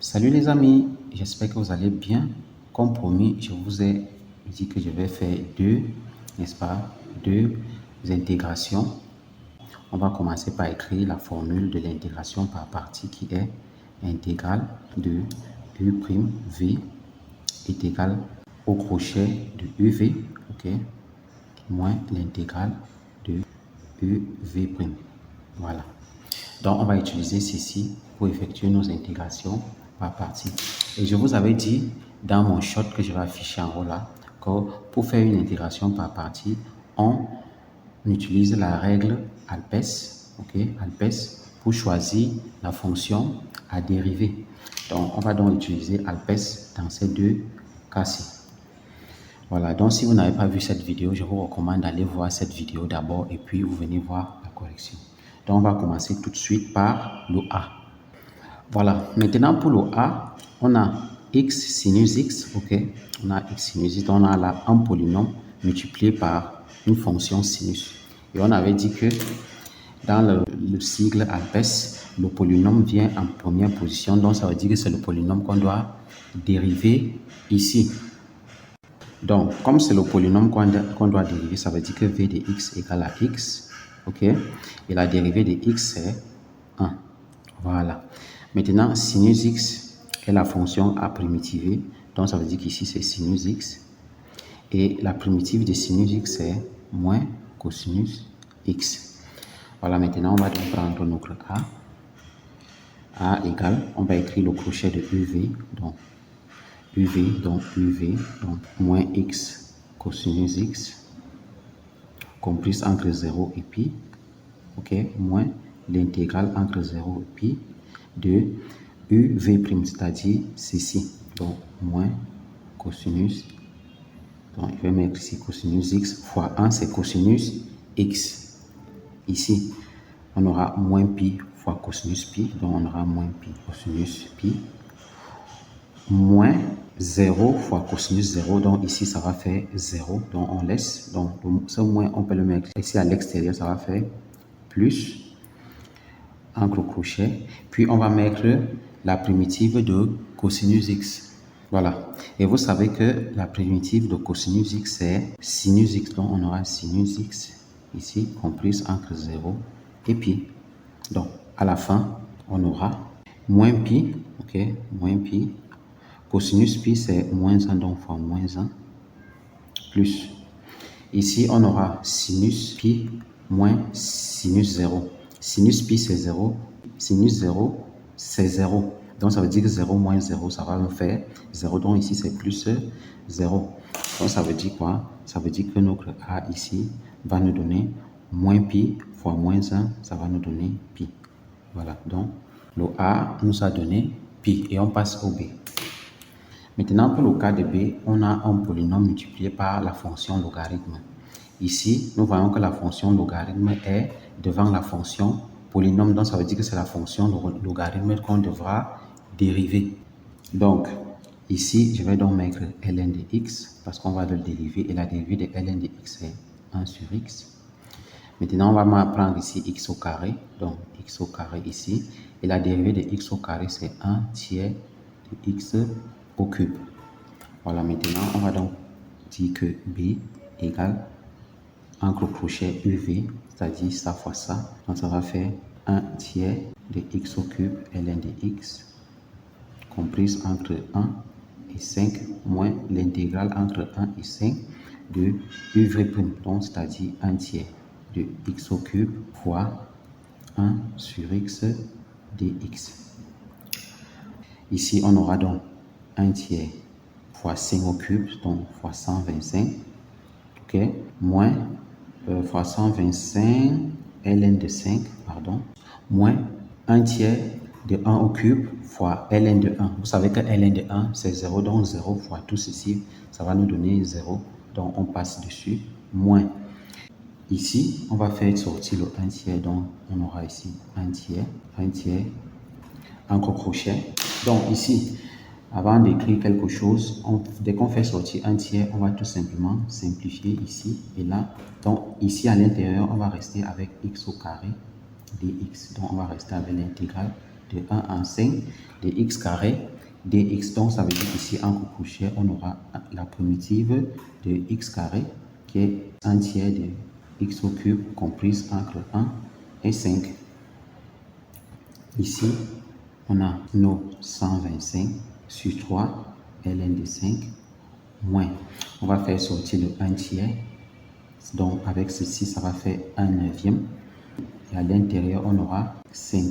Salut les amis, j'espère que vous allez bien. Comme promis, je vous ai dit que je vais faire n'est-ce pas, deux intégrations. On va commencer par écrire la formule de l'intégration par partie qui est intégrale de U'V est égal au crochet de UV, ok, moins l'intégrale de UV'. Voilà. Donc, on va utiliser ceci pour effectuer nos intégrations par partie. Et je vous avais dit dans mon shot que je vais afficher en haut là, que pour faire une intégration par partie, on utilise la règle ALPES, ok, ALPES pour choisir la fonction à dériver. Donc, on va donc utiliser ALPES dans ces deux cas-ci. Voilà, donc si vous n'avez pas vu cette vidéo, je vous recommande d'aller voir cette vidéo d'abord et puis vous venez voir la correction. Donc, on va commencer tout de suite par le A. Voilà, maintenant pour le A, on a x sinus x, ok? On a x sinus x, on a là un polynôme multiplié par une fonction sinus. Et on avait dit que dans le sigle ALPES, le polynôme vient en première position, donc ça veut dire que c'est le polynôme qu'on doit dériver ici. Donc, comme c'est le polynôme qu'on doit dériver, ça veut dire que v de x égale à x, ok? Et la dérivée de x, c'est 1. Voilà. Maintenant, sinus x est la fonction à primitive, donc ça veut dire qu'ici, c'est sinus x. Et la primitive de sinus x, c'est moins cosinus x. Voilà, maintenant, on va donc prendre notre A. A égale, on va écrire le crochet de UV, donc UV, donc moins x cosinus x, comprise entre 0 et pi, ok, moins l'intégrale entre 0 et pi de UV', c'est-à-dire ceci, donc moins cosinus, donc je vais mettre ici cosinus x fois 1, c'est cosinus x. Ici, on aura moins pi fois cosinus pi, donc on aura moins pi cosinus pi, moins 0 fois cosinus 0, donc ici ça va faire 0, donc on laisse, donc ce moins on peut le mettre ici à l'extérieur, ça va faire plus entre crochet, puis on va mettre la primitive de cosinus x. Voilà, et vous savez que la primitive de cosinus x c'est sinus x, donc on aura sinus x ici comprise entre 0 et pi. Donc à la fin on aura moins pi, ok, moins pi. Cosinus pi, c'est moins 1, donc fois moins 1, plus. Ici, on aura sinus pi moins sinus 0. Sinus pi, c'est 0. Sinus 0, c'est 0. Donc, ça veut dire que 0 moins 0, ça va nous faire 0. Donc, ici, c'est plus 0. Donc, ça veut dire quoi? Ça veut dire que notre A ici va nous donner moins pi fois moins 1, ça va nous donner pi. Voilà, donc le A nous a donné pi et on passe au B. Maintenant, pour le cas de B, on a un polynôme multiplié par la fonction logarithme. Ici, nous voyons que la fonction logarithme est devant la fonction polynôme, donc ça veut dire que c'est la fonction logarithme qu'on devra dériver. Donc, ici, je vais donc mettre ln de x parce qu'on va le dériver et la dérivée de ln de x est 1 sur x. Maintenant, on va prendre ici x au carré, donc x au carré ici, et la dérivée de x au carré c'est 1 tiers de x au cube. Voilà, maintenant on va donc dire que B égale entre crochet UV, c'est-à-dire ça fois ça, donc ça va faire 1 tiers de x au cube ln de x comprise entre 1 et 5 moins l'intégrale entre 1 et 5 de UV', donc c'est-à-dire 1 tiers de x au cube fois 1 sur x dx. Ici on aura donc 1 tiers fois 5 au cube, donc fois 125, ok, moins fois 125 ln de 5, pardon, moins 1 tiers de 1 au cube fois ln de 1. Vous savez que ln de 1, c'est 0, donc 0 fois tout ceci, ça va nous donner 0, donc on passe dessus, moins. Ici, on va faire sortir le 1 tiers, donc on aura ici 1 tiers, entre crochet. Donc ici, avant d'écrire quelque chose, dès qu'on fait sortir 1 tiers, on va tout simplement simplifier ici et là. Donc ici à l'intérieur, on va rester avec x au carré dx. Donc on va rester avec l'intégrale de 1 en 5 de x carré dx. Donc, ça veut dire qu'ici, en coupe-couchère, on aura la primitive de x carré qui est un tiers de x au cube comprise entre 1 et 5. Ici, on a nos 125 sur 3, ln de 5, moins, on va faire sortir le 1 tiers. Donc, avec ceci, ça va faire 1 neuvième. Et à l'intérieur, on aura 5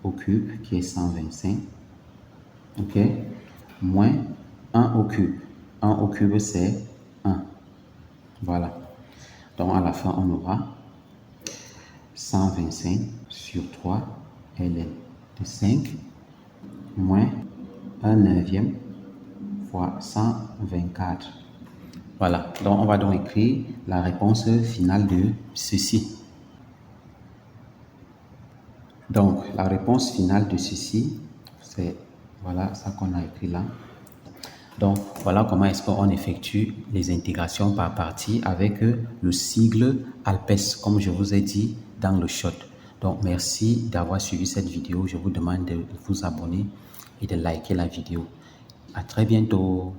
au cube qui est 125. OK? Moins 1 au cube. 1 au cube, c'est 1. Voilà. Donc, à la fin, on aura 125 sur 3 ln de 5 moins 1 neuvième fois 124. Voilà. Donc, on va donc écrire la réponse finale de ceci. Donc, la réponse finale de ceci, c'est voilà ça qu'on a écrit là. Donc, voilà comment est-ce qu'on effectue les intégrations par partie avec le sigle ALPES, comme je vous ai dit dans le shot. Donc, merci d'avoir suivi cette vidéo. Je vous demande de vous abonner et de liker la vidéo. À très bientôt.